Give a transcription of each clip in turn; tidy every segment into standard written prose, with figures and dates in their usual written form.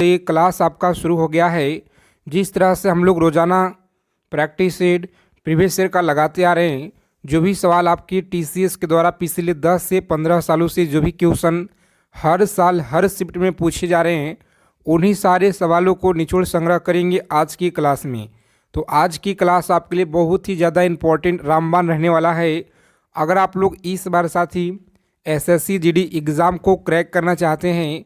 तो ये क्लास आपका शुरू हो गया है। जिस तरह से हम लोग रोज़ाना प्रैक्टिस सेट प्रीवियस ईयर का लगाते आ रहे हैं, जो भी सवाल आपकी टीसीएस के द्वारा पिछले 10 से 15 सालों से जो भी क्वेश्चन हर साल हर शिफ्ट में पूछे जा रहे हैं, उन्हीं सारे सवालों को निचोड़ संग्रह करेंगे आज की क्लास में। तो आज की क्लास आपके लिए बहुत ही ज़्यादा इम्पोर्टेंट रामबाण रहने वाला है। अगर आप लोग इस बार साथी एसएससी जीडी एग्ज़ाम को क्रैक करना चाहते हैं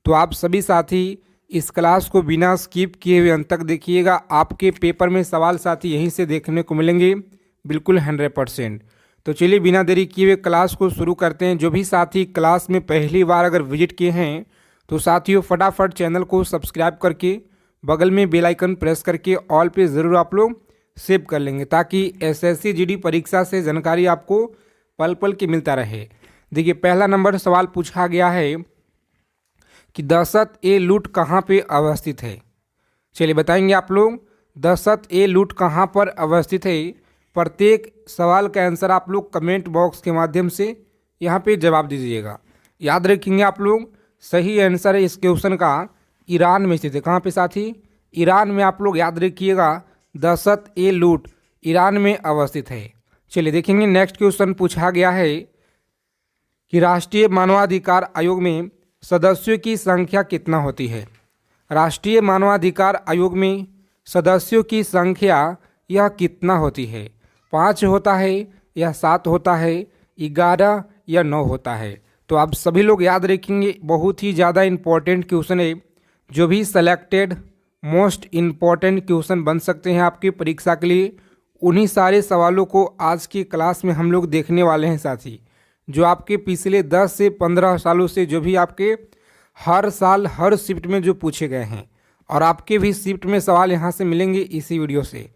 तो आप सभी साथी इस क्लास को बिना स्किप किए हुए अंत तक देखिएगा। आपके पेपर में सवाल साथी यहीं से देखने को मिलेंगे, बिल्कुल 100%। तो चलिए बिना देरी किए हुए क्लास को शुरू करते हैं। जो भी साथी क्लास में पहली बार अगर विजिट किए हैं तो साथियों फटाफट चैनल को सब्सक्राइब करके बगल में बेल आइकन प्रेस करके ऑल पे ज़रूर आप लोग सेव कर लेंगे, ताकि एसएससी जीडी परीक्षा से जानकारी आपको पल पल के मिलता रहे। देखिए पहला नंबर सवाल पूछा गया है कि दशरथ ए लूट कहाँ पे अवस्थित है। चलिए बताएंगे आप लोग दशरथ ए लूट कहाँ पर अवस्थित है। प्रत्येक सवाल का आंसर आप लोग कमेंट बॉक्स के माध्यम से यहाँ पे जवाब दीजिएगा। याद रखेंगे आप लोग सही आंसर है इस क्वेश्चन का ईरान में स्थित है। कहाँ पे साथी? ईरान में। आप लोग याद रखिएगा दशरथ ए लूट ईरान में अवस्थित है। चलिए देखेंगे नेक्स्ट क्वेश्चन पूछा गया है कि राष्ट्रीय मानवाधिकार आयोग में सदस्यों की संख्या कितना होती है। राष्ट्रीय मानवाधिकार आयोग में सदस्यों की संख्या यह कितना होती है? 5 होता है या 7 होता है, 11 या 9 होता है? तो आप सभी लोग याद रखेंगे, बहुत ही ज़्यादा इम्पोर्टेंट क्वेश्चन है। जो भी सेलेक्टेड मोस्ट इम्पॉर्टेंट क्वेश्चन बन सकते हैं आपकी परीक्षा के लिए, उन्हीं सारे सवालों को आज की क्लास में हम लोग देखने वाले हैं साथी। जो आपके पिछले 10 से 15 सालों से जो भी आपके हर साल हर शिफ्ट में जो पूछे गए हैं, और आपके भी शिफ्ट में सवाल यहाँ से मिलेंगे इसी वीडियो से।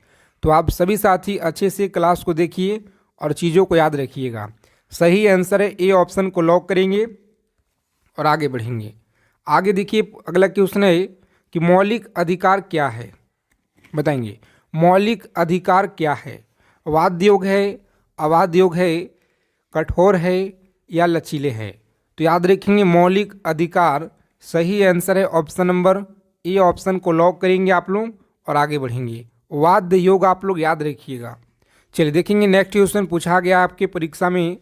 तो आप सभी साथी अच्छे से क्लास को देखिए और चीज़ों को याद रखिएगा। सही आंसर है ए ऑप्शन को लॉक करेंगे और आगे बढ़ेंगे। आगे देखिए अगला क्वेश्चन है कि मौलिक अधिकार क्या है। बताएंगे मौलिक अधिकार क्या है? वाद्य योग है, अवाद्य योग है, कठोर है या लचीले है? तो याद रखेंगे मौलिक अधिकार सही आंसर है ऑप्शन नंबर ए ऑप्शन को लॉक करेंगे आप लोग और आगे बढ़ेंगे। वाद्य योग आप लोग याद रखिएगा। चलिए देखेंगे नेक्स्ट क्वेश्चन पूछा गया आपके परीक्षा में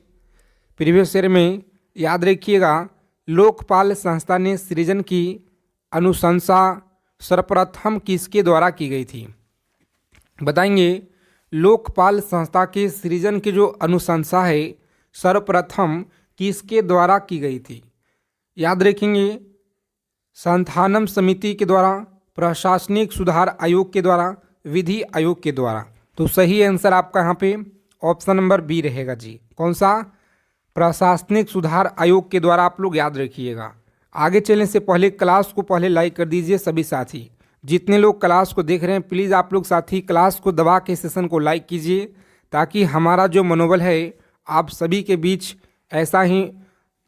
प्रीवियस ईयर में। याद रखिएगा लोकपाल संस्था ने सृजन की अनुशंसा सर्वप्रथम किसके द्वारा की गई थी? बताएंगे लोकपाल संस्था के सृजन की जो अनुशंसा है सर्वप्रथम किसके द्वारा की गई थी? याद रखेंगे संस्थानम समिति के द्वारा, प्रशासनिक सुधार आयोग के द्वारा, विधि आयोग के द्वारा। तो सही आंसर आपका यहाँ पे ऑप्शन नंबर बी रहेगा जी। कौन सा? प्रशासनिक सुधार आयोग के द्वारा। आप लोग याद रखिएगा। आगे चलने से पहले क्लास को पहले लाइक कर दीजिए सभी साथी। जितने लोग क्लास को देख रहे हैं प्लीज़ आप लोग साथी क्लास को दबा के सेशन को लाइक कीजिए, ताकि हमारा जो मनोबल है आप सभी के बीच ऐसा ही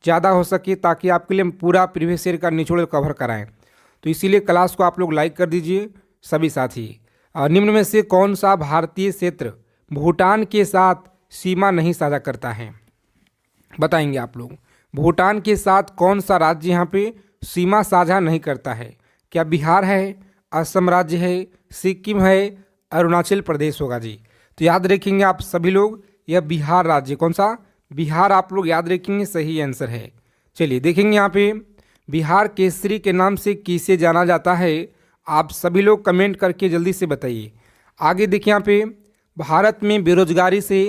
ज़्यादा हो सके, ताकि आपके लिए हम पूरा प्रीवियस ईयर का निचोड़ कवर कराएं। तो इसीलिए क्लास को आप लोग लाइक कर दीजिए सभी साथी। निम्न में से कौन सा भारतीय क्षेत्र भूटान के साथ सीमा नहीं साझा करता है? बताएंगे आप लोग भूटान के साथ कौन सा राज्य यहाँ पे सीमा साझा नहीं करता है? क्या बिहार है, असम राज्य है, सिक्किम है, अरुणाचल प्रदेश होगा जी। तो याद रखेंगे आप सभी लोग यह बिहार राज्य। कौन सा? बिहार आप लोग याद रखेंगे, सही आंसर है। चलिए देखेंगे यहाँ पे बिहार केसरी के नाम से किसे जाना जाता है? आप सभी लोग कमेंट करके जल्दी से बताइए। आगे देखिए यहाँ पे भारत में बेरोजगारी से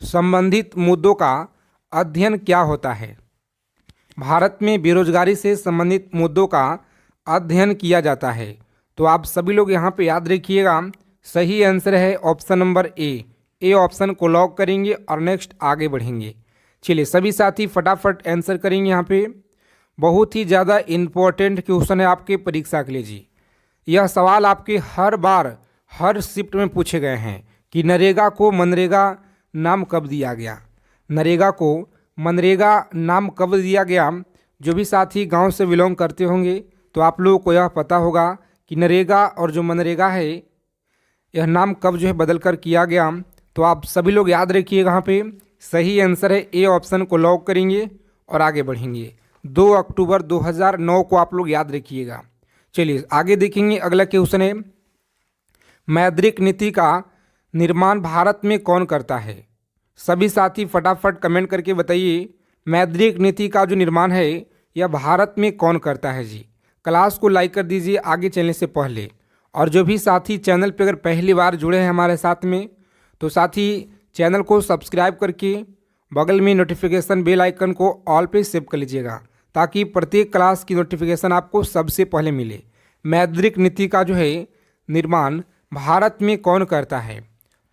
संबंधित मुद्दों का अध्ययन क्या होता है? भारत में बेरोजगारी से संबंधित मुद्दों का अध्ययन किया जाता है। तो आप सभी लोग यहाँ पे याद रखिएगा सही आंसर है ऑप्शन नंबर ए ऑप्शन को लॉक करेंगे और नेक्स्ट आगे बढ़ेंगे। चलिए सभी साथी फटाफट आंसर करेंगे। यहाँ पे बहुत ही ज़्यादा इम्पोर्टेंट क्वेश्चन है आपके परीक्षा के लिए जी। यह सवाल आपके हर बार हर शिफ्ट में पूछे गए हैं कि नरेगा को मनरेगा नाम कब दिया गया? नरेगा को मनरेगा नाम कब दिया गया? जो भी साथी गांव से बिलोंग करते होंगे तो आप लोगों को यह पता होगा कि नरेगा और जो मनरेगा है यह नाम कब जो है बदल कर किया गया। तो आप सभी लोग याद रखिएगा यहाँ पे सही आंसर है ए ऑप्शन को लॉक करेंगे और आगे बढ़ेंगे। 2 अक्टूबर 2009 को आप लोग याद रखिएगा। चलिए आगे देखेंगे, अगला क्वेश्चन है, मौद्रिक नीति का निर्माण भारत में कौन करता है? सभी साथी फटाफट कमेंट करके बताइए, मौद्रिक नीति का जो निर्माण है यह भारत में कौन करता है जी। क्लास को लाइक कर दीजिए आगे चलने से पहले। और जो भी साथी चैनल पे अगर पहली बार जुड़े हैं हमारे साथ में, तो साथी चैनल को सब्सक्राइब करके बगल में नोटिफिकेशन बेल आइकन को ऑल पे सेव कर लीजिएगा, ताकि प्रत्येक क्लास की नोटिफिकेशन आपको सबसे पहले मिले। मौद्रिक नीति का जो है निर्माण भारत में कौन करता है?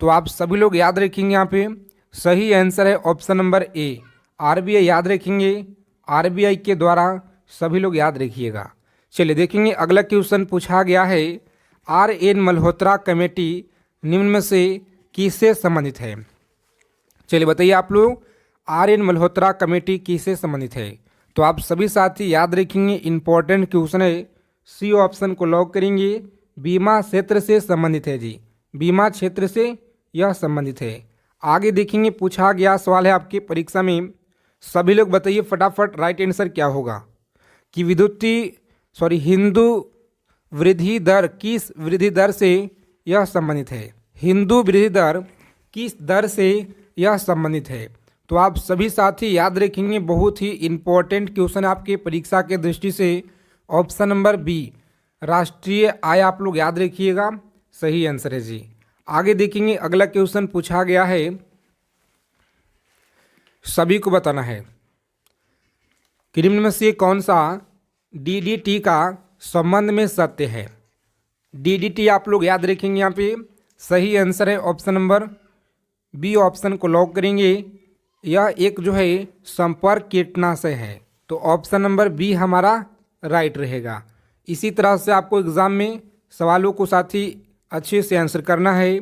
तो आप सभी लोग याद रखेंगे, यहाँ पे सही आंसर है ऑप्शन नंबर ए, आरबीआई याद रखेंगे, आरबीआई के द्वारा सभी लोग याद रखिएगा। चलिए देखेंगे, अगला क्वेश्चन पूछा गया है, आर.एन. मल्होत्रा कमेटी निम्न में से किससे संबंधित है? चलिए बताइए आप लोग, आर.एन. मल्होत्रा कमेटी किससे संबंधित है? तो आप सभी साथी याद रखेंगे, इंपॉर्टेंट क्वेश्चन है, सी ऑप्शन को लॉक करेंगे, बीमा क्षेत्र से संबंधित है जी, बीमा क्षेत्र से यह संबंधित है। आगे देखेंगे, पूछा गया सवाल है आपकी परीक्षा में, सभी लोग बताइए फटाफट राइट आंसर क्या होगा कि हिंदू वृद्धि दर किस वृद्धि दर से यह संबंधित है? हिंदू वृद्धि दर किस दर से यह संबंधित है? तो आप सभी साथी याद रखेंगे, बहुत ही इंपॉर्टेंट क्वेश्चन आपके परीक्षा के दृष्टि से, ऑप्शन नंबर बी राष्ट्रीय आय आप लोग याद रखिएगा, सही आंसर है जी। आगे देखेंगे, अगला क्वेश्चन पूछा गया है, सभी को बताना है कि निम्न में से कौन सा डीडीटी का संबंध में सत्य है? डीडीटी आप लोग याद रखेंगे, यहाँ पे सही आंसर है ऑप्शन नंबर बी, ऑप्शन को लॉक करेंगे। यह एक जो है संपर्क कीटनाशक है, तो ऑप्शन नंबर बी हमारा राइट रहेगा। इसी तरह से आपको एग्जाम में सवालों को साथी अच्छे से आंसर करना है।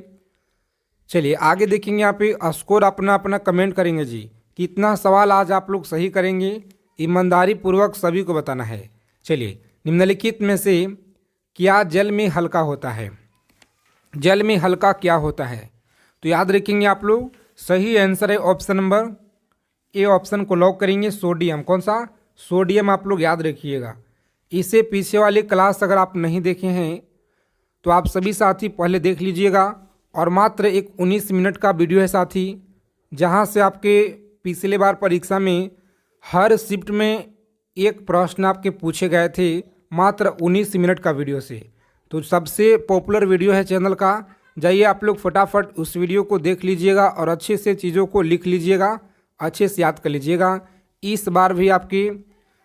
चलिए आगे देखेंगे, यहाँ पे स्कोर अपना अपना कमेंट करेंगे जी, कितना सवाल आज आप लोग सही करेंगे, ईमानदारी पूर्वक सभी को बताना है। चलिए, निम्नलिखित में से क्या जल में हल्का होता है? जल में हल्का क्या होता है? तो याद रखेंगे आप लोग, सही आंसर है ऑप्शन नंबर ए, ऑप्शन को लॉक करेंगे, सोडियम। कौन सा? सोडियम आप लोग याद रखिएगा। इससे पीछे वाली क्लास अगर आप नहीं देखे हैं तो आप सभी साथी पहले देख लीजिएगा, और मात्र एक 19 मिनट का वीडियो है साथी, जहां से आपके पिछले बार परीक्षा में हर शिफ्ट में एक प्रश्न आपके पूछे गए थे, मात्र 19 मिनट का वीडियो से। तो सबसे पॉपुलर वीडियो है चैनल का, जाइए आप लोग फटाफट उस वीडियो को देख लीजिएगा और अच्छे से चीज़ों को लिख लीजिएगा, अच्छे से याद कर लीजिएगा। इस बार भी आपकी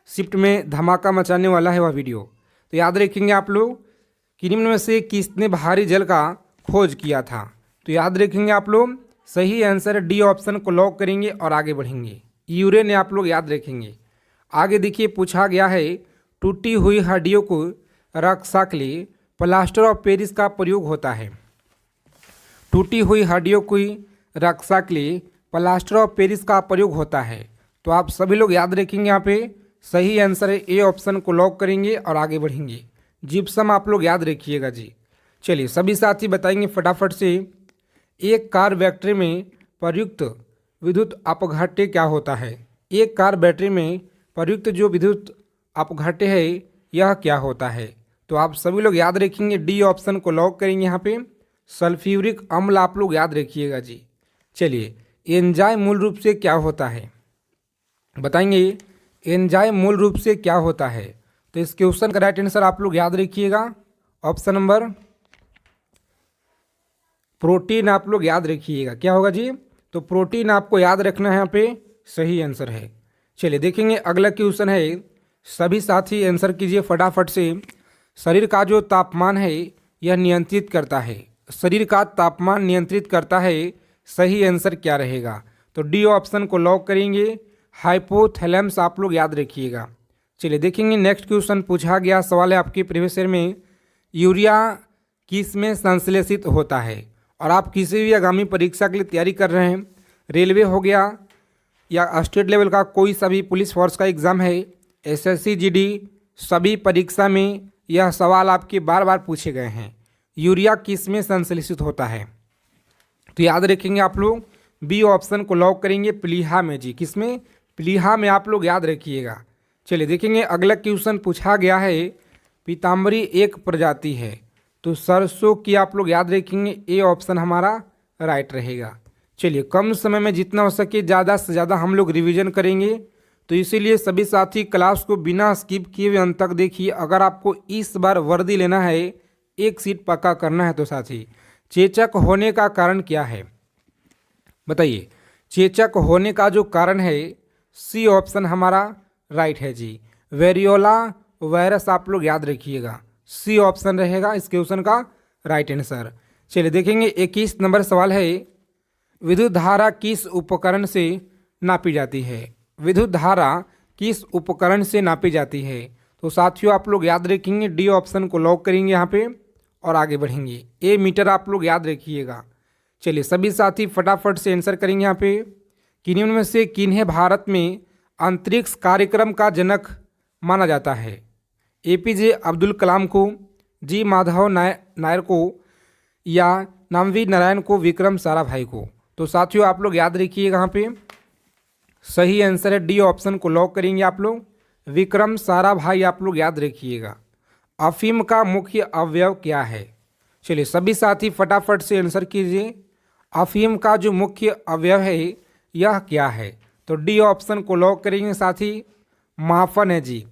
शिफ्ट में धमाका मचाने वाला है वह वीडियो। तो याद रखेंगे आप लोग कि निम्न में से किसने भारी जल का खोज किया था? तो याद रखेंगे आप लोग, सही आंसर डी, ऑप्शन को लॉक करेंगे और आगे बढ़ेंगे। यूरे ने आप लोग याद रखेंगे। आगे देखिए, पूछा गया है, टूटी हुई हड्डियों को रक्षा के लिए प्लास्टर ऑफ पेरिस का प्रयोग होता है। टूटी हुई हड्डियों की रक्षा के लिए प्लास्टर ऑफ पेरिस का प्रयोग होता है। तो आप सभी लोग याद रखेंगे, यहाँ पे सही आंसर है ए, ऑप्शन को लॉक करेंगे और आगे बढ़ेंगे। जिप्सम आप लोग याद रखिएगा जी। चलिए सभी साथी बताएंगे फटाफट से, एक कार बैटरी में प्रयुक्त विद्युत अपघट्य क्या होता है? एक कार बैटरी में प्रयुक्त जो विद्युत अपघट्य है यह क्या होता है? तो आप सभी लोग याद रखेंगे, डी, ऑप्शन को लॉक करेंगे। यहाँ पे सल्फ्यूरिक अम्ल आप लोग याद रखिएगा जी। चलिए, एंजाइम मूल रूप से क्या होता है? बताएंगे एंजाइम मूल रूप से क्या होता है? तो इस क्वेश्चन का राइट आंसर आप लोग याद रखिएगा, ऑप्शन नंबर प्रोटीन आप लोग याद रखिएगा। क्या होगा जी? तो प्रोटीन आपको याद रखना है, यहाँ पे सही आंसर है। चलिए देखेंगे, अगला क्वेश्चन है, सभी साथी आंसर कीजिए फटाफट से। शरीर का जो तापमान है यह नियंत्रित करता है, शरीर का तापमान नियंत्रित करता है, सही आंसर क्या रहेगा? तो डी, ऑप्शन को लॉक करेंगे, हाइपोथैलेमस आप लोग याद रखिएगा। चलिए देखेंगे, नेक्स्ट क्वेश्चन पूछा गया सवाल है आपके प्रीवियस ईयर में, यूरिया किस में संश्लेषित होता है? और आप किसी भी आगामी परीक्षा के लिए तैयारी कर रहे हैं, रेलवे हो गया या स्टेट लेवल का कोई सा भी पुलिस फोर्स का एग्ज़ाम है, एसएससी जीडी, सभी परीक्षा में यह सवाल आपके बार बार पूछे गए हैं, यूरिया किस में संश्लेषित होता है? तो याद रखेंगे आप लोग, बी, ऑप्शन को लॉक करेंगे, प्लीहा में जी। किस में? प्लीहा में आप लोग याद रखिएगा। चलिए देखेंगे, अगला क्वेश्चन पूछा गया है, पीताम्बरी एक प्रजाति है। तो सरसों की आप लोग याद रखेंगे, ए ऑप्शन हमारा राइट रहेगा। चलिए, कम समय में जितना हो सके ज़्यादा से ज़्यादा हम लोग रिवीजन करेंगे, तो इसीलिए सभी साथी क्लास को बिना स्किप किए हुए अंत तक देखिए। अगर आपको इस बार वर्दी लेना है, एक सीट पक्का करना है, तो साथी चेचक होने का कारण क्या है बताइए। चेचक होने का जो कारण है, सी ऑप्शन हमारा राइट है जी। वेरियोला वायरस आप लोग याद रखिएगा, सी ऑप्शन रहेगा इस क्वेश्चन का राइट आंसर। चलिए देखेंगे 21 नंबर सवाल है, विद्युत धारा किस उपकरण से नापी जाती है। विद्युत धारा किस उपकरण से नापी जाती है। तो साथियों आप लोग याद रखेंगे, डी ऑप्शन को लॉक करेंगे यहाँ पे और आगे बढ़ेंगे। ए मीटर आप लोग याद रखिएगा। चलिए सभी साथी फटाफट से आंसर करेंगे यहाँ पे कि निम्न में से किन्हें भारत में अंतरिक्ष कार्यक्रम का जनक माना जाता है। एपीजे अब्दुल कलाम को, जी माधव नायर को, या नामवी नारायण को, विक्रम साराभाई को। तो साथियों आप लोग याद रखिएगा, यहाँ पे सही आंसर है डी ऑप्शन को लॉक करेंगे आप लोग, विक्रम साराभाई आप लोग याद रखिएगा। अफीम का मुख्य अवयव क्या है। चलिए सभी साथी फटाफट से आंसर कीजिए, अफीम का जो मुख्य अवयव है यह क्या है। तो डी ऑप्शन को लॉक करेंगे साथी, माफन है जी,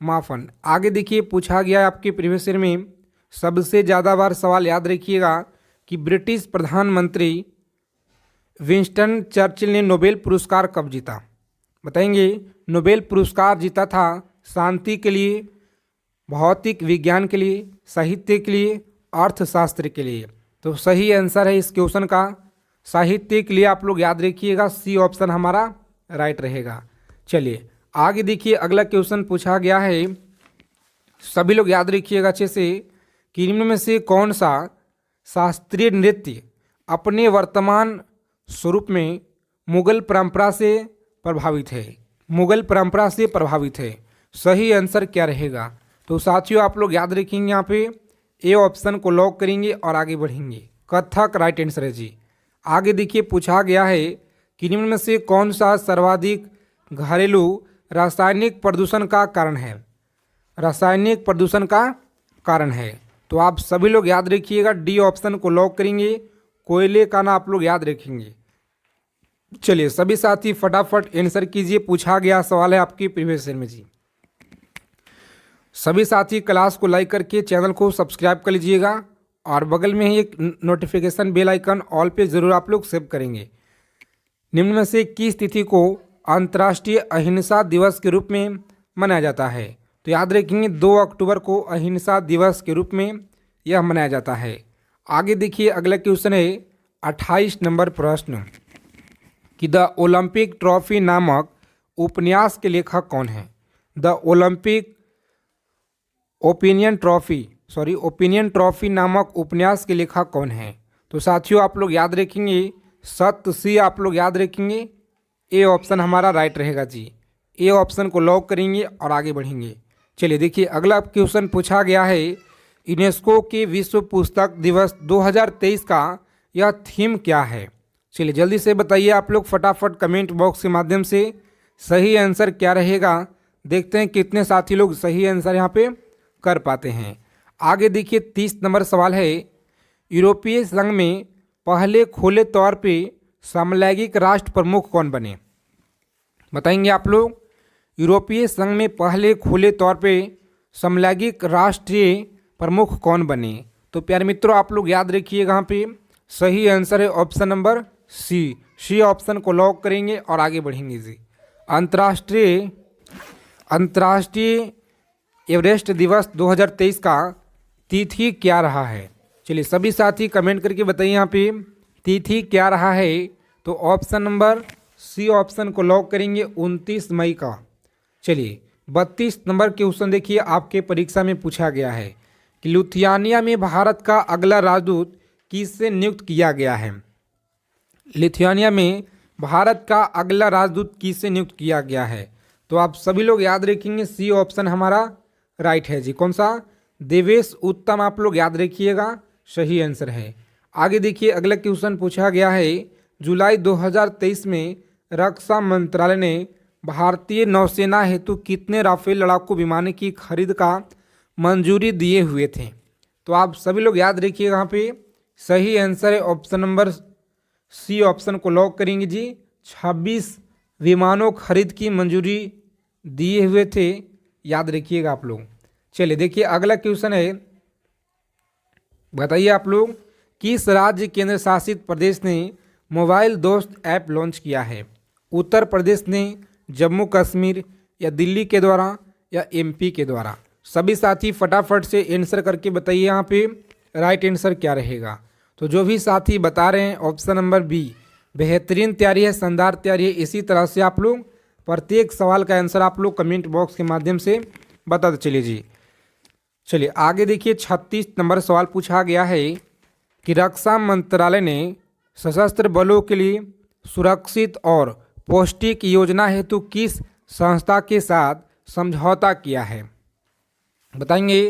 माफन। आगे देखिए पूछा गया है आपके प्रीवियस ईयर में सबसे ज़्यादा बार सवाल याद रखिएगा कि ब्रिटिश प्रधानमंत्री विंस्टन चर्चिल ने नोबेल पुरस्कार कब जीता। बताएंगे। नोबेल पुरस्कार जीता था शांति के लिए, भौतिक विज्ञान के लिए, साहित्य के लिए, अर्थशास्त्र के लिए। तो सही आंसर है इस क्वेश्चन का साहित्य के लिए आप लोग याद रखिएगा, सी ऑप्शन हमारा राइट रहेगा। चलिए आगे देखिए, अगला क्वेश्चन पूछा गया है, सभी लोग याद रखिएगा अच्छे से कि निम्न में से कौन सा शास्त्रीय नृत्य अपने वर्तमान स्वरूप में मुगल परंपरा से प्रभावित है। मुगल परंपरा से प्रभावित है, सही आंसर क्या रहेगा। तो साथियों आप लोग याद रखेंगे, यहाँ पे ए ऑप्शन को लॉक करेंगे और आगे बढ़ेंगे, कथक राइट आंसर है जी। आगे देखिए पूछा गया है कि निम्न में से कौन सा सर्वाधिक घरेलू रासायनिक प्रदूषण का कारण है। रासायनिक प्रदूषण का कारण है, तो आप सभी लोग याद रखिएगा, डी ऑप्शन को लॉक करेंगे, कोयले का ना आप लोग याद रखेंगे। चलिए सभी साथी फटाफट आंसर कीजिए, पूछा गया सवाल है आपकी प्रीवियस ईयर में जी। सभी साथी क्लास को लाइक करके चैनल को सब्सक्राइब कर लीजिएगा और बगल में ही एक नोटिफिकेशन बेल आइकन ऑल पे ज़रूर आप लोग सेव करेंगे। निम्न में से किस तिथि को अंतर्राष्ट्रीय अहिंसा दिवस के रूप में मनाया जाता है। तो याद रखेंगे 2 अक्टूबर को अहिंसा दिवस के रूप में यह मनाया जाता है। आगे देखिए अगला क्वेश्चन है 28 नंबर प्रश्न कि द ओलंपिक ट्रॉफी नामक उपन्यास के लेखक कौन है। द ओलंपिक ओपिनियन ट्रॉफी नामक उपन्यास के लेखक कौन है। तो साथियों आप लोग याद रखेंगे, सत्य सी आप लोग याद रखेंगे, ए ऑप्शन हमारा राइट रहेगा जी। ए ऑप्शन को लॉक करेंगे और आगे बढ़ेंगे। चलिए देखिए अगला क्वेश्चन पूछा गया है, यूनेस्को के विश्व पुस्तक दिवस 2023 का यह थीम क्या है। चलिए जल्दी से बताइए आप लोग फटाफट कमेंट बॉक्स के माध्यम से, सही आंसर क्या रहेगा। देखते हैं कितने साथी लोग सही आंसर यहाँ पे कर पाते हैं। आगे देखिए 30 नंबर सवाल है, यूरोपीय संघ में पहले खुले तौर पे समलैंगिक राष्ट्र प्रमुख कौन बने। बताएंगे आप लोग, यूरोपीय संघ में पहले खुले तौर पे समलैंगिक राष्ट्रीय प्रमुख कौन बने। तो प्यारे मित्रों आप लोग याद रखिएगा, यहाँ पे सही आंसर है ऑप्शन नंबर सी ऑप्शन को लॉक करेंगे और आगे बढ़ेंगे जी। अंतर्राष्ट्रीय एवरेस्ट दिवस 2023 का तिथि क्या रहा है। चलिए सभी साथी कमेंट करके बताइए यहाँ पे तिथि क्या रहा है। तो ऑप्शन नंबर सी ऑप्शन को लॉक करेंगे 29 मई का। चलिए 32 नंबर क्वेश्चन देखिए, आपके परीक्षा में पूछा गया है कि लिथुआनिया में भारत का अगला राजदूत किससे नियुक्त किया गया है। लिथुआनिया में भारत का अगला राजदूत किससे नियुक्त किया गया है। तो आप सभी लोग याद रखेंगे, सी ऑप्शन हमारा राइट है जी। कौन सा, देवेश उत्तम आप लोग याद रखिएगा, सही आंसर है। आगे देखिए अगला क्वेश्चन पूछा गया है, जुलाई 2023 में रक्षा मंत्रालय ने भारतीय नौसेना हेतु कितने राफेल लड़ाकू विमान की खरीद का मंजूरी दिए हुए थे। तो आप सभी लोग याद रखिएगा, यहाँ पे सही आंसर है ऑप्शन नंबर सी ऑप्शन को लॉक करेंगे जी। 26 विमानों खरीद की मंजूरी दिए हुए थे, याद रखिएगा आप लोग। चलिए देखिए अगला क्वेश्चन है, बताइए आप लोग किस राज्य केंद्र शासित प्रदेश ने मोबाइल दोस्त ऐप लॉन्च किया है? उत्तर प्रदेश ने, जम्मू कश्मीर, या दिल्ली के द्वारा, या एमपी के द्वारा? सभी साथी फटाफट से आंसर करके बताइए यहाँ पे राइट आंसर क्या रहेगा। तो जो भी साथी बता रहे हैं ऑप्शन नंबर बी बेहतरीन तैयारी है, शानदार तैयारी है। इसी तरह से आप लोग प्रत्येक सवाल का आंसर आप लोग कमेंट बॉक्स के माध्यम से बताते चलिए जी। चलिए आगे देखिए 36 नंबर सवाल पूछा गया है कि रक्षा मंत्रालय ने सशस्त्र बलों के लिए सुरक्षित और पौष्टिक योजना हेतु किस संस्था के साथ समझौता किया है? बताएंगे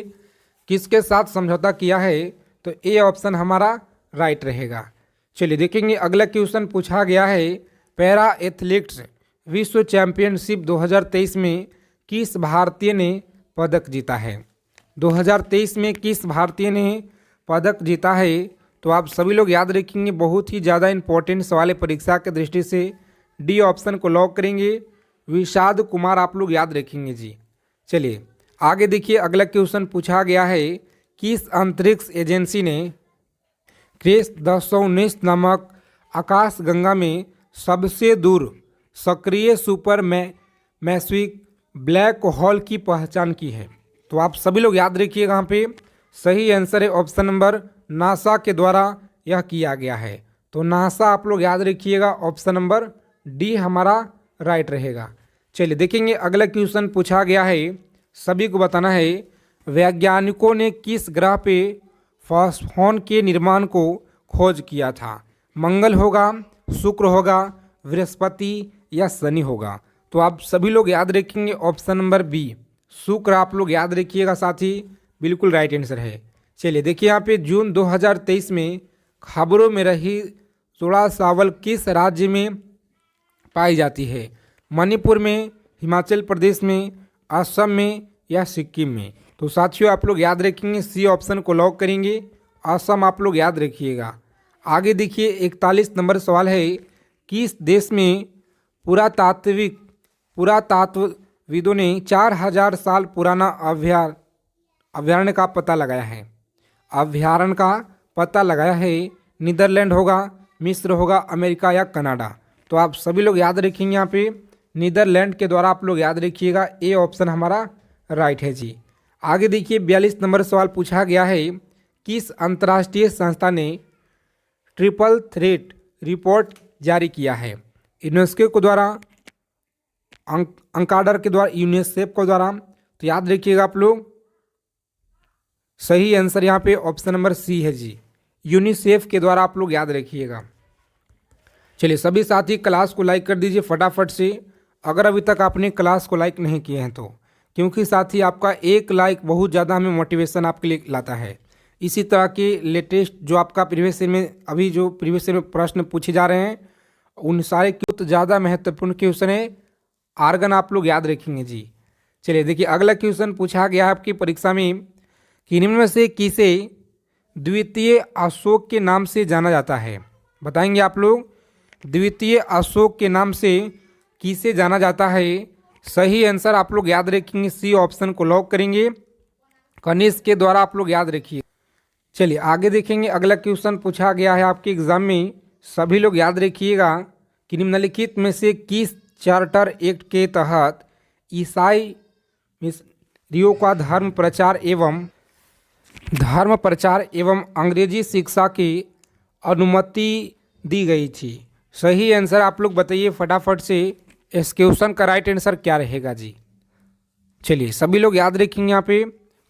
किसके साथ समझौता किया है? तो ए ऑप्शन हमारा राइट रहेगा। चलिए देखेंगे अगला क्वेश्चन पूछा गया है, पैरा एथलेटिक्स विश्व चैंपियनशिप 2023 में किस भारतीय ने पदक जीता है? 2023 में किस भारतीय ने पदक जीता है? तो आप सभी लोग याद रखेंगे, बहुत ही ज़्यादा इंपॉर्टेंट सवाल है परीक्षा की दृष्टि से। डी ऑप्शन को लॉक करेंगे, विषाद कुमार आप लोग याद रखेंगे जी। चलिए आगे देखिए अगला क्वेश्चन पूछा गया है, किस अंतरिक्ष एजेंसी ने क्रेस 1019 नामक आकाशगंगा में सबसे दूर सक्रिय सुपर मैसिव ब्लैक होल की पहचान की है? तो आप सभी लोग याद रखिएगा, यहाँ पे सही आंसर है ऑप्शन नंबर नासा के द्वारा यह किया गया है। तो नासा आप लोग याद रखिएगा, ऑप्शन नंबर डी हमारा राइट रहेगा। चलिए देखेंगे अगला क्वेश्चन पूछा गया है, सभी को बताना है, वैज्ञानिकों ने किस ग्रह पे फॉस्फोन के निर्माण को खोज किया था? मंगल होगा, शुक्र होगा, बृहस्पति या शनि होगा? तो आप सभी लोग याद रखेंगे ऑप्शन नंबर बी शुक्र आप लोग याद रखिएगा साथी, बिल्कुल राइट आंसर है। चलिए देखिए यहाँ पे जून 2023 में खबरों में रही जोड़ा सावल किस राज्य में पाई जाती है? मणिपुर में, हिमाचल प्रदेश में, असम में या सिक्किम में? तो साथियों आप लोग याद रखेंगे, सी ऑप्शन को लॉक करेंगे, असम आप लोग याद रखिएगा। आगे देखिए 41 नंबर सवाल है, किस देश में पुरातात्वविदों ने 4000 साल पुराना अभ्यारण्य का पता लगाया है? अभ्यारण्य का पता लगाया है, नीदरलैंड होगा, मिस्र होगा, अमेरिका या कनाडा? तो आप सभी लोग याद रखेंगे, यहाँ पे नीदरलैंड के द्वारा आप लोग याद रखिएगा, ए ऑप्शन हमारा राइट है जी। आगे देखिए 42 नंबर सवाल पूछा गया है, किस अंतर्राष्ट्रीय संस्था ने ट्रिपल थ्रेट रिपोर्ट जारी किया है? यूनेस्को के द्वारा, अंकाडर के द्वारा, यूनिसेफ के द्वारा? तो याद रखिएगा आप लोग, सही आंसर यहाँ पे ऑप्शन नंबर सी है जी, यूनिसेफ के द्वारा आप लोग याद रखिएगा। चलिए सभी साथी क्लास को लाइक कर दीजिए फटाफट से, अगर अभी तक आपने क्लास को लाइक नहीं किए हैं तो, क्योंकि साथी आपका एक लाइक बहुत ज़्यादा हमें मोटिवेशन आपके लिए लाता है। इसी तरह के लेटेस्ट जो आपका प्रीवियस ईयर में अभी जो प्रीवियस ईयर में प्रश्न पूछे जा रहे हैं, उन सारे क्यों तो ज़्यादा महत्वपूर्ण क्वेश्चन है, आर्गन आप लोग याद रखेंगे जी। चलिए देखिए अगला क्वेश्चन पूछा गया है आपकी परीक्षा में, कि निम्न में से किसे द्वितीय अशोक के नाम से जाना जाता है? बताएंगे आप लोग, द्वितीय अशोक के नाम से किसे जाना जाता है? सही आंसर आप लोग याद रखेंगे, सी ऑप्शन को लॉक करेंगे, कनिष्क के द्वारा आप लोग याद रखिए। चलिए आगे देखेंगे अगला क्वेश्चन पूछा गया है आपके एग्जाम में, सभी लोग याद रखिएगा, कि निम्नलिखित में से किस चार्टर एक्ट के तहत ईसाई मिशनरियों का धर्म प्रचार एवं अंग्रेजी शिक्षा की अनुमति दी गई थी? सही आंसर आप लोग बताइए फटाफट से, इस क्वेश्चन का राइट आंसर क्या रहेगा जी। चलिए सभी लोग याद रखेंगे, यहाँ पे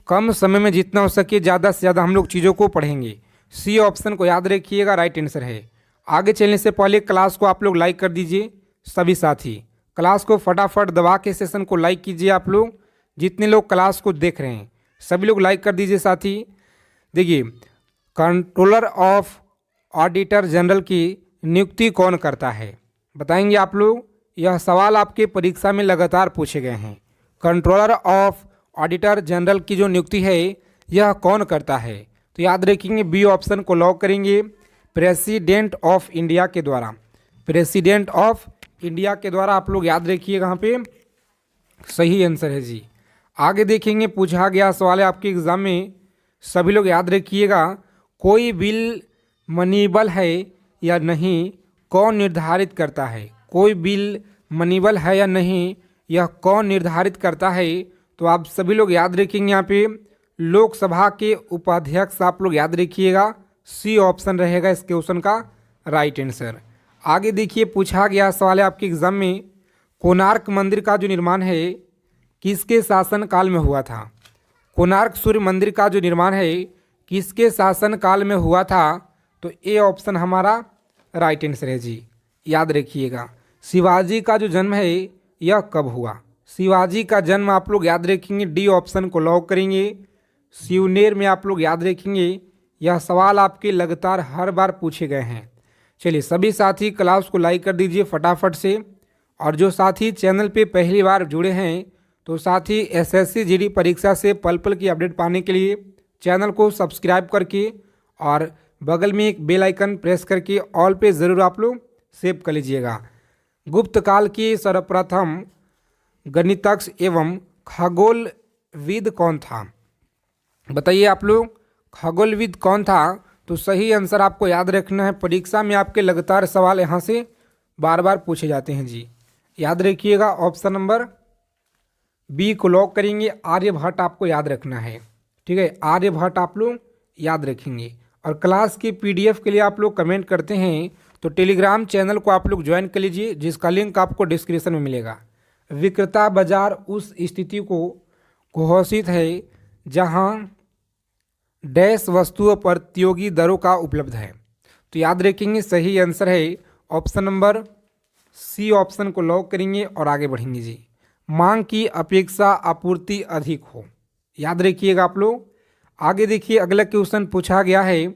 कम समय में जितना हो सके ज़्यादा से ज़्यादा हम लोग चीज़ों को पढ़ेंगे, सी ऑप्शन को याद रखिएगा, राइट आंसर है। आगे चलने से पहले क्लास को आप लोग लाइक कर दीजिए, सभी साथी क्लास को फटाफट दबा के सेशन को लाइक कीजिए। आप लोग जितने लोग क्लास को देख रहे हैं सभी लोग लाइक कर दीजिए साथी। देखिए कंट्रोलर ऑफ ऑडिटर जनरल की नियुक्ति कौन करता है? बताएंगे आप लोग, यह सवाल आपके परीक्षा में लगातार पूछे गए हैं। कंट्रोलर ऑफ ऑडिटर जनरल की जो नियुक्ति है यह कौन करता है? तो याद रखेंगे बी ऑप्शन को लॉक करेंगे, प्रेसिडेंट ऑफ इंडिया के द्वारा। प्रेसिडेंट ऑफ इंडिया के द्वारा आप लोग याद रखिएगा, यहाँ पे सही आंसर है जी। आगे देखेंगे, पूछा गया सवाल है आपके एग्जाम में, सभी लोग याद रखिएगा, कोई बिल मनीबल है या नहीं, कौन निर्धारित करता है? कोई बिल मनीबल है या नहीं, यह कौन निर्धारित करता है? तो आप सभी लोग याद रखेंगे, यहाँ पे लोकसभा के उपाध्यक्ष आप लोग याद रखिएगा, सी ऑप्शन रहेगा इस क्वेश्चन का राइट आंसर। आगे देखिए, पूछा गया सवाल है आपके एग्जाम में, कोणार्क मंदिर का जो निर्माण है किसके शासन काल में हुआ था? कोणार्क सूर्य मंदिर का जो निर्माण है किसके शासन काल में हुआ था? तो ए ऑप्शन हमारा राइट आंसर है जी। याद रखिएगा, शिवाजी का जो जन्म है यह कब हुआ? शिवाजी का जन्म आप लोग याद रखेंगे, डी ऑप्शन को लॉक करेंगे, सिवनेर में आप लोग याद रखेंगे। यह सवाल आपके लगातार हर बार पूछे गए हैं। चलिए सभी साथी क्लास को लाइक कर दीजिए फटाफट से, और जो साथी चैनल पे पहली बार जुड़े हैं तो साथी एसएससी जीडी परीक्षा से पल पल की अपडेट पाने के लिए चैनल को सब्सक्राइब करके और बगल में एक बेल आइकन प्रेस करके ऑल पे ज़रूर आप लोग सेव कर लीजिएगा। गुप्त काल के सर्वप्रथम गणितज्ञ एवं खगोलविद कौन था? बताइए आप लोग, खगोलविद कौन था? तो सही आंसर आपको याद रखना है, परीक्षा में आपके लगातार सवाल यहाँ से बार बार पूछे जाते हैं जी। याद रखिएगा, ऑप्शन नंबर बी को लॉक करेंगे, आर्यभट्ट आपको याद रखना है। ठीक है, आर्यभट्ट आप लोग याद रखेंगे। और क्लास की पीडीएफ के लिए आप लोग कमेंट करते हैं तो टेलीग्राम चैनल को आप लोग ज्वाइन कर लीजिए, जिसका लिंक आपको डिस्क्रिप्शन में मिलेगा। विक्रेता बाजार उस स्थिति को घोषित है जहां डैश वस्तुओं पर प्रतियोगी दरों का उपलब्ध है। तो याद रखेंगे सही आंसर है ऑप्शन नंबर सी ऑप्शन को लॉक करेंगे और आगे बढ़ेंगे जी। मांग की अपेक्षा आपूर्ति अधिक हो, याद रखिएगा आप लोग। आगे देखिए, अगला क्वेश्चन पूछा गया है,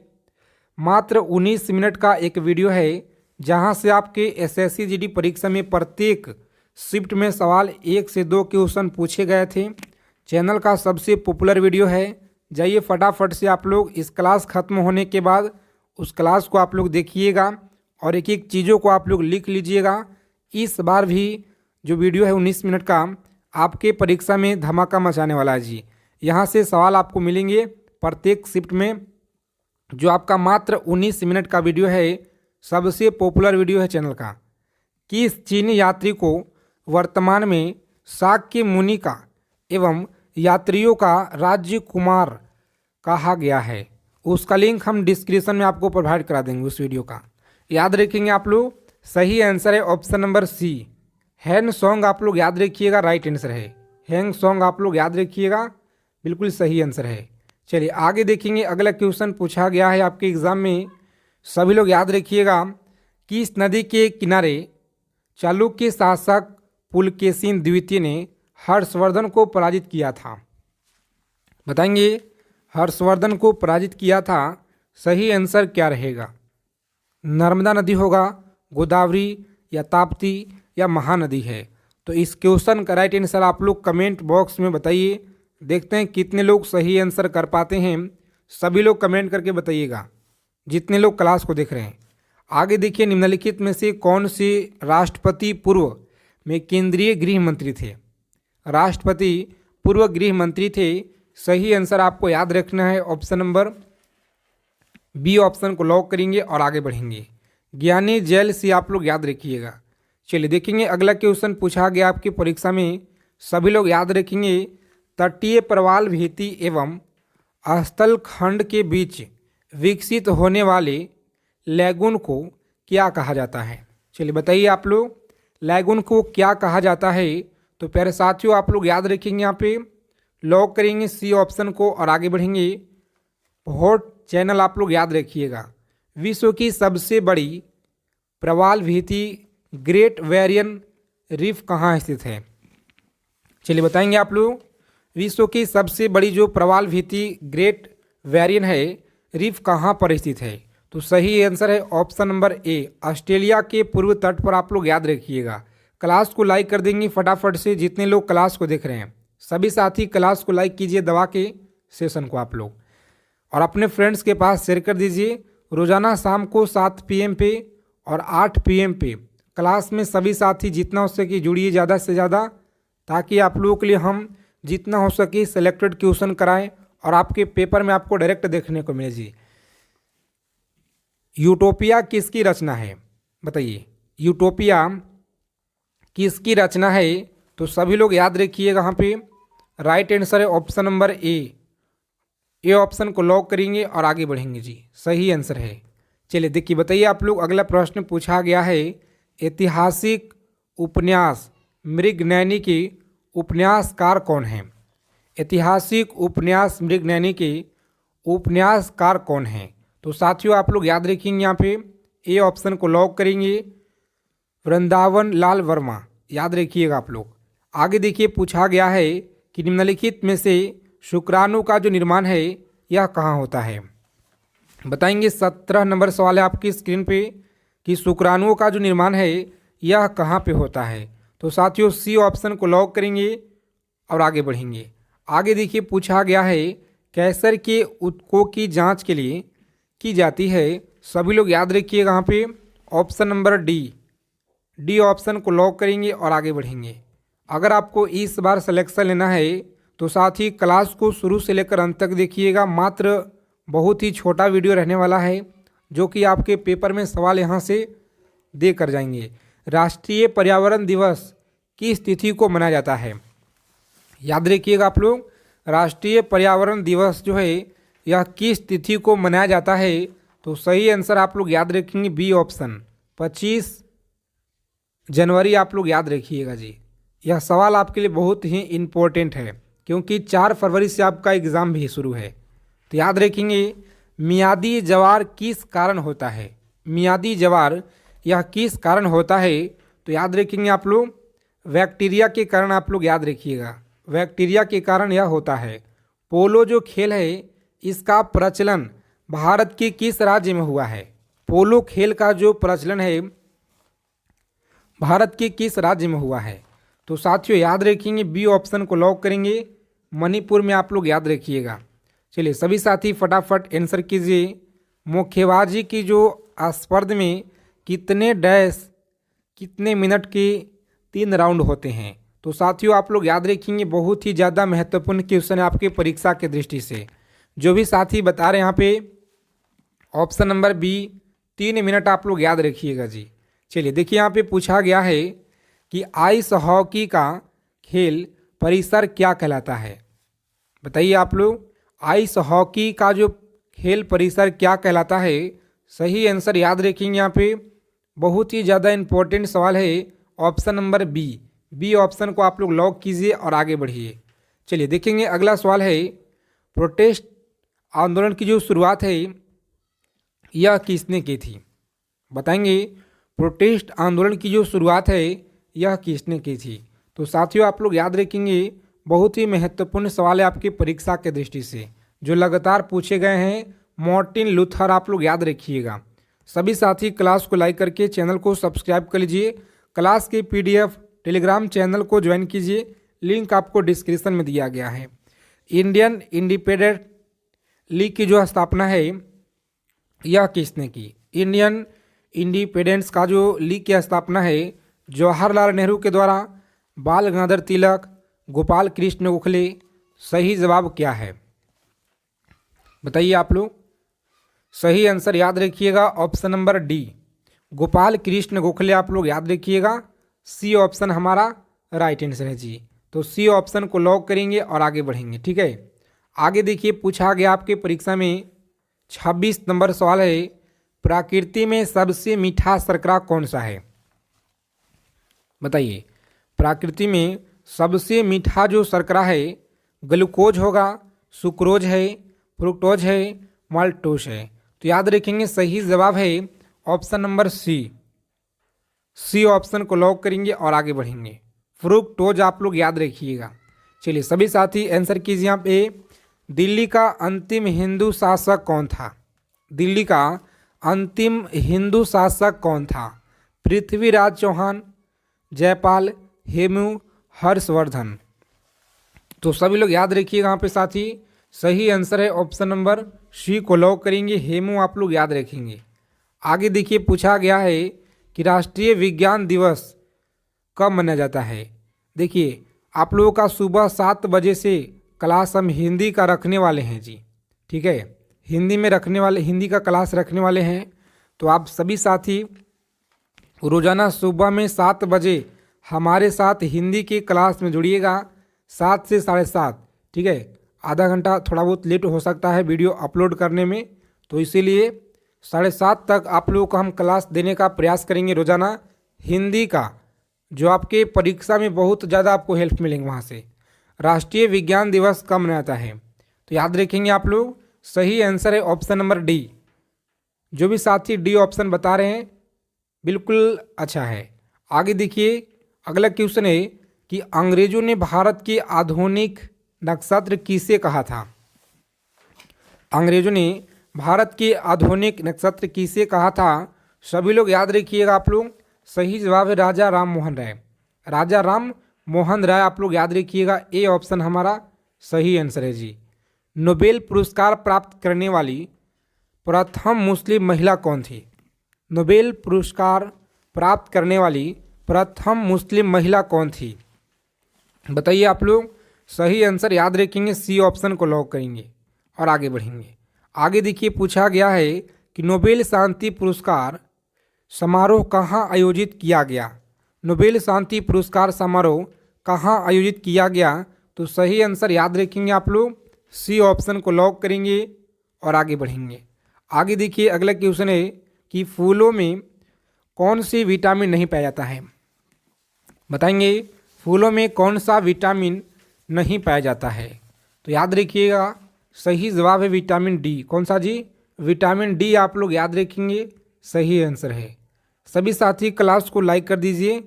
मात्र 19 मिनट का एक वीडियो है जहां से आपके एसएससी जीडी परीक्षा में प्रत्येक शिफ्ट में सवाल 1 से 2 क्वेश्चन पूछे गए थे। चैनल का सबसे पॉपुलर वीडियो है, जाइए फटाफट से आप लोग इस क्लास खत्म होने के बाद उस क्लास को आप लोग देखिएगा और एक एक चीज़ों को आप लोग लिख लीजिएगा। इस बार भी जो वीडियो है 19 मिनट का आपके परीक्षा में धमाका मचाने वाला है जी। यहाँ से सवाल आपको मिलेंगे प्रत्येक शिफ्ट में। जो आपका मात्र 19 मिनट का वीडियो है, सबसे पॉपुलर वीडियो है चैनल का। किस चीनी यात्री को वर्तमान में शाक्य मुनि का एवं यात्रियों का राजकुमार कहा गया है? उसका लिंक हम डिस्क्रिप्शन में आपको प्रोवाइड करा देंगे उस वीडियो का। याद रखेंगे आप लोग, सही आंसर है ऑप्शन नंबर सी, हैन सॉन्ग आप लोग याद रखिएगा, राइट आंसर है। हैंग सॉन्ग आप लोग याद रखिएगा, बिल्कुल सही आंसर है। चलिए आगे देखेंगे, अगला क्वेश्चन पूछा गया है आपके एग्जाम में, सभी लोग याद रखिएगा, किस नदी के किनारे चालुक्य शासक पुलकेशिन द्वितीय ने हर्षवर्धन को पराजित किया था? बताएंगे, हर्षवर्धन को पराजित किया था, सही आंसर क्या रहेगा? नर्मदा नदी होगा, गोदावरी या ताप्ती या महानदी है? तो इस क्वेश्चन का राइट आंसर आप लोग कमेंट बॉक्स में बताइए। देखते हैं कितने लोग सही आंसर कर पाते हैं, सभी लोग कमेंट करके बताइएगा जितने लोग क्लास को देख रहे हैं। आगे देखिए, निम्नलिखित में से कौन से राष्ट्रपति पूर्व में केंद्रीय गृह मंत्री थे? राष्ट्रपति पूर्व गृह मंत्री थे, सही आंसर आपको याद रखना है ऑप्शन नंबर बी ऑप्शन को लॉक करेंगे और आगे बढ़ेंगे। ज्ञानी जैल से आप लोग याद रखिएगा। चलिए देखेंगे, अगला क्वेश्चन पूछा गया आपकी परीक्षा में, सभी लोग याद रखेंगे, तटीय प्रवाल भित्ति एवं स्थल खंड के बीच विकसित होने वाले लैगून को क्या कहा जाता है? चलिए बताइए आप लोग, लैगून को क्या कहा जाता है? तो प्यारे साथियों आप लोग याद रखेंगे, यहाँ पे लॉक करेंगे सी ऑप्शन को और आगे बढ़ेंगे। बहुत चैनल आप लोग याद रखिएगा, विश्व की सबसे बड़ी प्रवाल भित्ति ग्रेट बैरियर रीफ कहाँ स्थित है? चलिए बताएंगे आप लोग, विश्व की सबसे बड़ी जो प्रवाल भित्ति ग्रेट बैरियर है रीफ कहाँ पर स्थित है? तो सही आंसर है ऑप्शन नंबर ए, ऑस्ट्रेलिया के पूर्व तट पर। आप लोग याद रखिएगा। क्लास को लाइक कर देंगे फटाफट से जितने लोग क्लास को देख रहे हैं, सभी साथी क्लास को लाइक कीजिए दबा के सेशन को आप लोग, और अपने फ्रेंड्स के पास शेयर कर दीजिए। रोज़ाना शाम को 7 PM पे और 8 PM पे क्लास में सभी साथी जितना हो सके जुड़िए ज़्यादा से ज़्यादा, ताकि आप लोगों के लिए हम जितना हो सके सेलेक्टेड क्वेश्चन कराएं और आपके पेपर में आपको डायरेक्ट देखने को मिले जी। यूटोपिया किसकी रचना है, बताइए। यूटोपिया किसकी रचना है, तो सभी लोग याद रखिएगा। यहाँ पे राइट आंसर है ऑप्शन नंबर ए ऑप्शन को लॉक करेंगे और आगे बढ़ेंगे जी, सही आंसर है। चलिए देखिए, बताइए आप लोग। अगला प्रश्न पूछा गया है, ऐतिहासिक उपन्यास मृगनयनी के उपन्यासकार कौन है। ऐतिहासिक उपन्यास मृगनयनी के उपन्यासकार कौन है, तो साथियों आप लोग याद रखेंगे। यहाँ पे ए ऑप्शन को लॉक करेंगे, वृंदावन लाल वर्मा, याद रखिएगा आप लोग। आगे देखिए, पूछा गया है कि निम्नलिखित में से शुक्राणु का जो निर्माण है यह कहाँ होता है, बताएंगे। 17 नंबर सवाल है आपकी स्क्रीन पे कि शुक्राणुओं का जो निर्माण है यह कहाँ पे होता है, तो साथियों सी ऑप्शन को लॉक करेंगे और आगे बढ़ेंगे। आगे देखिए, पूछा गया है कैंसर के ऊतकों की जांच के लिए की जाती है, सभी लोग याद रखिएगा। यहाँ पे ऑप्शन नंबर डी ऑप्शन को लॉक करेंगे और आगे बढ़ेंगे। अगर आपको इस बार सिलेक्शन लेना है तो साथ ही क्लास को शुरू से लेकर अंत तक देखिएगा। मात्र बहुत ही छोटा वीडियो रहने वाला है, जो कि आपके पेपर में सवाल यहाँ से दे कर जाएंगे। राष्ट्रीय पर्यावरण दिवस किस तिथि को मनाया जाता है, याद रखिएगा आप लोग। राष्ट्रीय पर्यावरण दिवस जो है यह किस तिथि को मनाया जाता है, तो सही आंसर आप लोग याद रखेंगे बी ऑप्शन 25 जनवरी, आप लोग याद रखिएगा जी। यह सवाल आपके लिए बहुत ही इम्पोर्टेंट है, क्योंकि 4 फरवरी से आपका एग्ज़ाम भी शुरू है। तो याद रखेंगे, मियादी जवार किस कारण होता है, मियादी जवार यह किस कारण होता है, तो याद रखेंगे आप लोग बैक्टीरिया के कारण, आप लोग याद रखिएगा बैक्टीरिया के कारण यह होता है। पोलो जो खेल है इसका प्रचलन भारत के किस राज्य में हुआ है, पोलो खेल का जो प्रचलन है भारत के किस राज्य में हुआ है, तो साथियों याद रखेंगे बी ऑप्शन को लॉक करेंगे, मणिपुर में, आप लोग याद रखिएगा। चलिए सभी साथी फटाफट आंसर कीजिए। मुक्केबाजी की जो स्पर्धा में कितने मिनट के 3 राउंड होते हैं, तो साथियों आप लोग याद रखेंगे बहुत ही ज़्यादा महत्वपूर्ण क्वेश्चन है आपके परीक्षा के दृष्टि से। जो भी साथी बता रहे हैं यहाँ पे ऑप्शन नंबर बी 3 मिनट, आप लोग याद रखिएगा जी। चलिए देखिए, यहाँ पे पूछा गया है कि आइस हॉकी का खेल परिसर क्या कहलाता है, बताइए आप लोग। आइस हॉकी का जो खेल परिसर क्या कहलाता है, सही आंसर याद रखेंगे। यहाँ पे बहुत ही ज़्यादा इम्पोर्टेंट सवाल है, ऑप्शन नंबर बी ऑप्शन को आप लोग लॉक कीजिए और आगे बढ़िए। चलिए देखेंगे, अगला सवाल है प्रोटेस्ट आंदोलन की जो शुरुआत है यह किसने की थी, बताएंगे। प्रोटेस्ट आंदोलन की जो शुरुआत है यह किसने की थी, तो साथियों आप लोग याद रखेंगे बहुत ही महत्वपूर्ण सवाल है आपकी परीक्षा के दृष्टि से, जो लगातार पूछे गए हैं। मार्टिन लूथर, आप लोग याद रखिएगा। सभी साथी क्लास को लाइक करके चैनल को सब्सक्राइब कर लीजिए। क्लास के PDF टेलीग्राम चैनल को ज्वाइन कीजिए, लिंक आपको डिस्क्रिप्शन में दिया गया है। इंडियन इंडिपेंडेंट लीग की जो स्थापना है यह किसने की, इंडियन इंडिपेंडेंस का जो लीग की स्थापना है जवाहरलाल नेहरू के द्वारा, बाल गंगाधर तिलक, गोपाल कृष्ण गोखले। सही जवाब क्या है, बताइए आप लोग। सही आंसर याद रखिएगा option number D, Gopal Krishna Gokhale, आप लोग याद रखिएगा। सी ऑप्शन हमारा राइट आंसर है जी, तो सी ऑप्शन को लॉक करेंगे और आगे बढ़ेंगे, ठीक है। आगे देखिए, पूछा गया आपके परीक्षा में 26 नंबर सवाल है, प्रकृति में सबसे मीठा शर्करा कौन सा है, बताइए। प्रकृति में सबसे मीठा जो शर्करा है ग्लूकोज होगा, सुक्रोज है, फ्रुक्टोज है, माल्टोज है, तो याद रखेंगे सही जवाब है ऑप्शन नंबर सी ऑप्शन को लॉक करेंगे और आगे बढ़ेंगे। फ्रुक्टोज, आप लोग याद रखिएगा। चलिए सभी साथी आंसर कीजिए। यहाँ पे दिल्ली का अंतिम हिंदू शासक कौन था, दिल्ली का अंतिम हिंदू शासक कौन था, पृथ्वीराज चौहान, जयपाल, हेमू, हर्षवर्धन, तो सभी लोग याद रखिएगा यहाँ पे साथी, सही आंसर है ऑप्शन नंबर सी को लॉक करेंगे। हेमू आप लोग याद रखेंगे। आगे देखिए पूछा गया है कि राष्ट्रीय विज्ञान दिवस कब मनाया जाता है। देखिए आप लोगों का सुबह 7 बजे से क्लास हम हिंदी का रखने वाले हैं जी, ठीक है, हिंदी का क्लास रखने वाले हैं। तो आप सभी साथी रोज़ाना सुबह में 7 बजे हमारे साथ हिंदी की क्लास में जुड़िएगा, 7 से 7:30, ठीक है। आधा घंटा थोड़ा बहुत लेट हो सकता है वीडियो अपलोड करने में, तो इसीलिए 7:30 तक आप लोगों को हम क्लास देने का प्रयास करेंगे रोज़ाना हिंदी का, जो आपके परीक्षा में बहुत ज़्यादा आपको हेल्प मिलेंगे वहाँ से। राष्ट्रीय विज्ञान दिवस कब मनाया जाता है, तो याद रखेंगे आप लोग, सही आंसर है ऑप्शन नंबर डी। जो भी साथी डी ऑप्शन बता रहे हैं बिल्कुल अच्छा है। आगे देखिए अगला क्वेश्चन है कि अंग्रेजों ने भारत के आधुनिक नक्षत्र किसे कहा था। अंग्रेजों ने भारत के आधुनिक नक्षत्र किसे कहा था, सभी लोग याद रखिएगा आप लोग। सही जवाब है राजा राम मोहन राय। राजा राम मोहन राय आप लोग याद रखिएगा, ए ऑप्शन हमारा सही आंसर है जी। नोबेल पुरस्कार प्राप्त करने वाली प्रथम मुस्लिम महिला कौन थी। नोबेल पुरस्कार प्राप्त करने वाली प्रथम मुस्लिम महिला कौन थी, बताइए आप लोग। सही आंसर याद रखेंगे, सी ऑप्शन को लॉक करेंगे और आगे बढ़ेंगे। आगे देखिए पूछा गया है कि नोबेल शांति पुरस्कार समारोह कहाँ आयोजित किया गया। नोबेल शांति पुरस्कार समारोह कहाँ आयोजित किया गया, तो सही आंसर याद रखेंगे आप लोग, सी ऑप्शन को लॉक करेंगे और आगे बढ़ेंगे। आगे देखिए अगला क्वेश्चन है कि फूलों में कौन सी विटामिन नहीं पाया जाता है, बताएंगे। फूलों में कौन सा विटामिन नहीं पाया जाता है, तो याद रखिएगा सही जवाब है विटामिन डी। कौन सा जी, विटामिन डी आप लोग याद रखेंगे, सही आंसर है। सभी साथी क्लास को लाइक कर दीजिए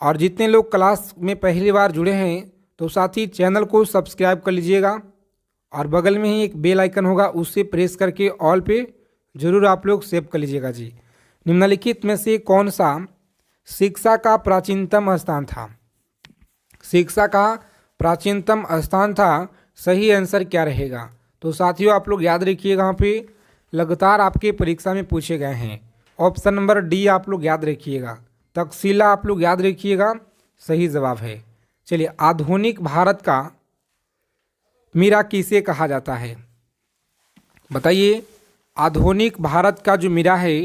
और जितने लोग क्लास में पहली बार जुड़े हैं तो साथी चैनल को सब्सक्राइब कर लीजिएगा और बगल में ही एक बेल आइकन होगा, उससे प्रेस करके ऑल पे जरूर आप लोग सेव कर लीजिएगा जी। निम्नलिखित में से कौन सा शिक्षा का प्राचीनतम स्थान था। शिक्षा का प्राचीनतम स्थान था, सही आंसर क्या रहेगा, तो साथियों आप लोग याद रखिएगा, यहाँ पे लगातार आपके परीक्षा में पूछे गए हैं। ऑप्शन नंबर डी आप लोग याद रखिएगा, तक्षशिला आप लोग याद रखिएगा, सही जवाब है। चलिए आधुनिक भारत का मीरा किसे कहा जाता है, बताइए। आधुनिक भारत का जो मीरा है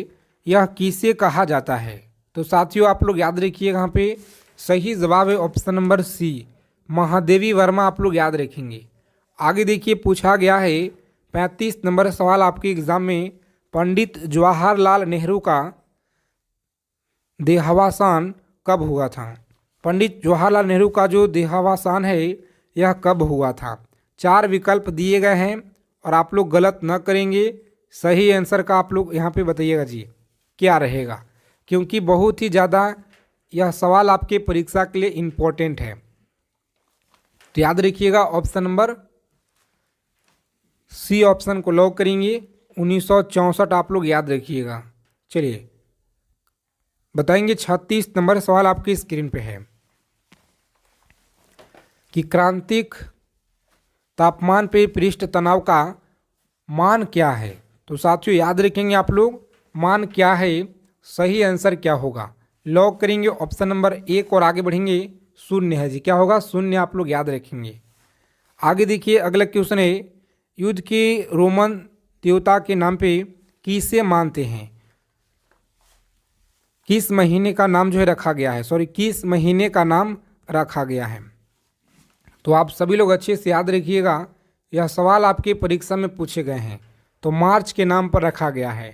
यह किसे कहा जाता है, तो साथियों आप लोग याद रखिएगा, यहाँ पे सही जवाब है option number C, Mahadevi Verma आप लोग याद रखेंगे। आगे देखिए पूछा गया है 35 नंबर सवाल आपके एग्जाम में, पंडित जवाहरलाल नेहरू का देहावसान कब हुआ था। पंडित जवाहरलाल नेहरू का जो देहावसान है यह कब हुआ था। 4 विकल्प दिए गए हैं और आप लोग गलत न करेंगे, सही आंसर का आप लोग यहाँ पे बताइएगा जी क्या रहेगा, क्योंकि बहुत ही ज़्यादा यह सवाल आपके परीक्षा के लिए इम्पोर्टेंट है। तो याद रखिएगा ऑप्शन नंबर सी ऑप्शन को लॉक करेंगे, 1964 आप लोग याद रखिएगा। चलिए बताएंगे 36 नंबर सवाल आपकी स्क्रीन पे है कि क्रांतिक तापमान पे पृष्ठ तनाव का मान क्या है, तो साथियों याद रखेंगे आप लोग मान क्या है, सही आंसर क्या होगा, लॉक करेंगे ऑप्शन नंबर 1 और आगे बढ़ेंगे। शून्य है जी, क्या होगा, शून्य आप लोग याद रखेंगे। आगे देखिए अगला क्वेश्चन है, युद्ध के रोमन देवता के नाम पे किसे मानते हैं। किस महीने का नाम जो है रखा गया है, किस महीने का नाम रखा गया है, तो आप सभी लोग अच्छे से याद रखिएगा, यह सवाल आपके परीक्षा में पूछे गए हैं, तो मार्च के नाम पर रखा गया है।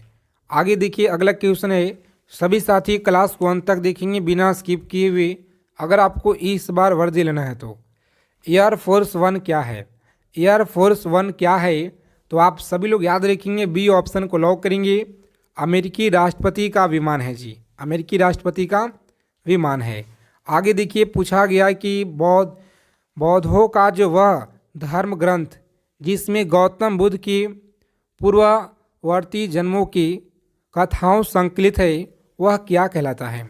आगे देखिए अगला क्वेश्चन है, सभी साथी क्लास को अंत तक देखेंगे बिना स्किप किए हुए। अगर आपको इस बार वर्दी लेना है तो एयरफोर्स 1 क्या है, एयरफोर्स 1 क्या है, तो आप सभी लोग याद रखेंगे, बी ऑप्शन को लॉक करेंगे, अमेरिकी राष्ट्रपति का विमान है जी, अमेरिकी राष्ट्रपति का विमान है। आगे देखिए पूछा गया कि बौद्धों का जो वह धर्म ग्रंथ जिसमें गौतम बुद्ध की पूर्ववर्ती जन्मों की कथाओं संकलित है वह क्या कहलाता है,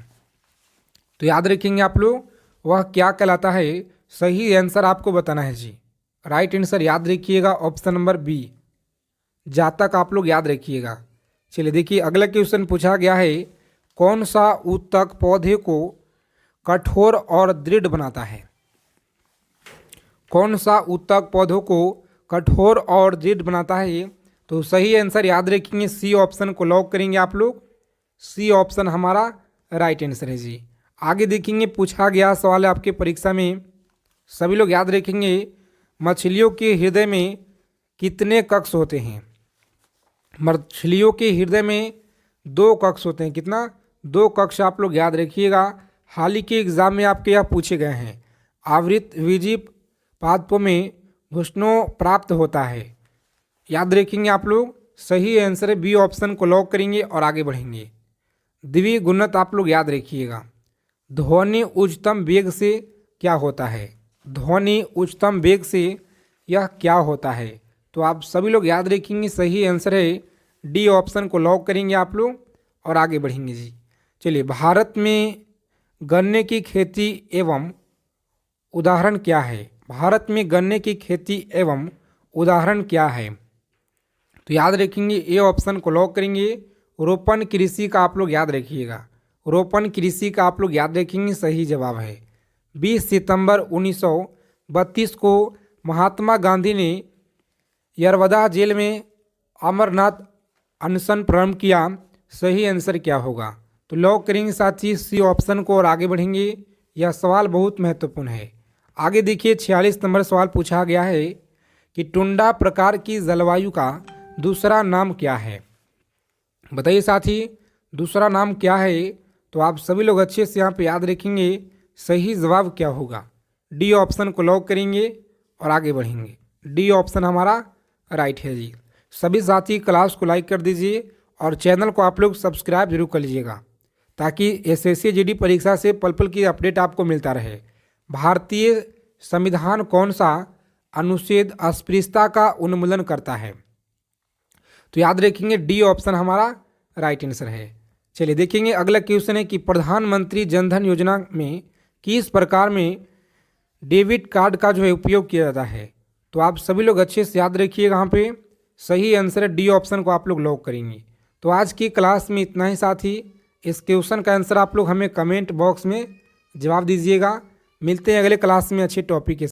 तो याद रखेंगे आप लोग वह क्या कहलाता है, सही आंसर आपको बताना है जी। राइट आंसर याद रखिएगा ऑप्शन नंबर बी, जातक आप लोग याद रखिएगा। चलिए देखिए अगला क्वेश्चन पूछा गया है, कौन सा ऊतक पौधे को कठोर और दृढ़ बनाता है? कौन सा ऊतक पौधों को कठोर और दृढ़ बनाता है? तो सही आंसर याद रखेंगे, सी ऑप्शन को लॉक करेंगे आप लोग। सी ऑप्शन हमारा राइट आंसर है जी। आगे देखेंगे पूछा गया सवाल है आपके परीक्षा में, सभी लोग याद रखेंगे, मछलियों के हृदय में कितने कक्ष होते हैं? मछलियों के हृदय में 2 कक्ष होते हैं। कितना? 2 कक्ष आप लोग याद रखिएगा। हाल ही के एग्जाम में आपके यहाँ पूछे गए हैं। आवृत द्विजीव पादपों में भूषणों प्राप्त होता है, याद रखेंगे आप लोग। सही आंसर है बी ऑप्शन को लॉक करेंगे और आगे बढ़ेंगे। द्विगुणित आप लोग याद रखिएगा। ध्वनि उच्चतम वेग से क्या होता है? ध्वनि उच्चतम वेग से यह क्या होता है? तो आप सभी लोग याद रखेंगे, सही आंसर है डी ऑप्शन को लॉक करेंगे आप लोग और आगे बढ़ेंगे जी। चलिए, भारत में गन्ने की खेती एवं उदाहरण क्या है? भारत में गन्ने की खेती एवं उदाहरण क्या है? तो याद रखेंगे ए ऑप्शन को लॉक करेंगे। रोपण कृषि का आप लोग याद रखिएगा। रोपण कृषि का आप लोग याद रखेंगे, सही जवाब है। 20 सितंबर 1932 को महात्मा गांधी ने यरवदा जेल में अमरनाथ अनशन प्रारंभ किया। सही आंसर क्या होगा? तो लॉक करेंगे साथी सी ऑप्शन को और आगे बढ़ेंगे। यह सवाल बहुत महत्वपूर्ण है। आगे देखिए 46 नंबर सवाल पूछा गया है कि टुंडा प्रकार की जलवायु का दूसरा नाम क्या है? बताइए साथी, दूसरा नाम क्या है? तो आप सभी लोग अच्छे से यहाँ पे याद रखेंगे, सही जवाब क्या होगा? डी ऑप्शन को लॉक करेंगे और आगे बढ़ेंगे। डी ऑप्शन हमारा राइट है जी। सभी साथी क्लास को लाइक कर दीजिए और चैनल को आप लोग सब्सक्राइब जरूर कर लीजिएगा, ताकि एसएससी जीडी परीक्षा से पल पल की अपडेट आपको मिलता रहे। भारतीय संविधान कौन सा अनुच्छेद अस्पृश्यता का उन्मूलन करता है? तो याद रखेंगे डी ऑप्शन हमारा राइट आंसर है। चलिए देखेंगे अगला क्वेश्चन है कि प्रधानमंत्री जनधन योजना में किस प्रकार में डेबिट कार्ड का जो है उपयोग किया जाता है? तो आप सभी लोग अच्छे से याद रखिएगा, यहाँ पे सही आंसर है डी ऑप्शन को आप लोग लॉक करेंगे। तो आज की क्लास में इतना ही साथी। इस क्वेश्चन का आंसर आप लोग हमें कमेंट बॉक्स में जवाब दीजिएगा। मिलते हैं अगले क्लास में अच्छे टॉपिक के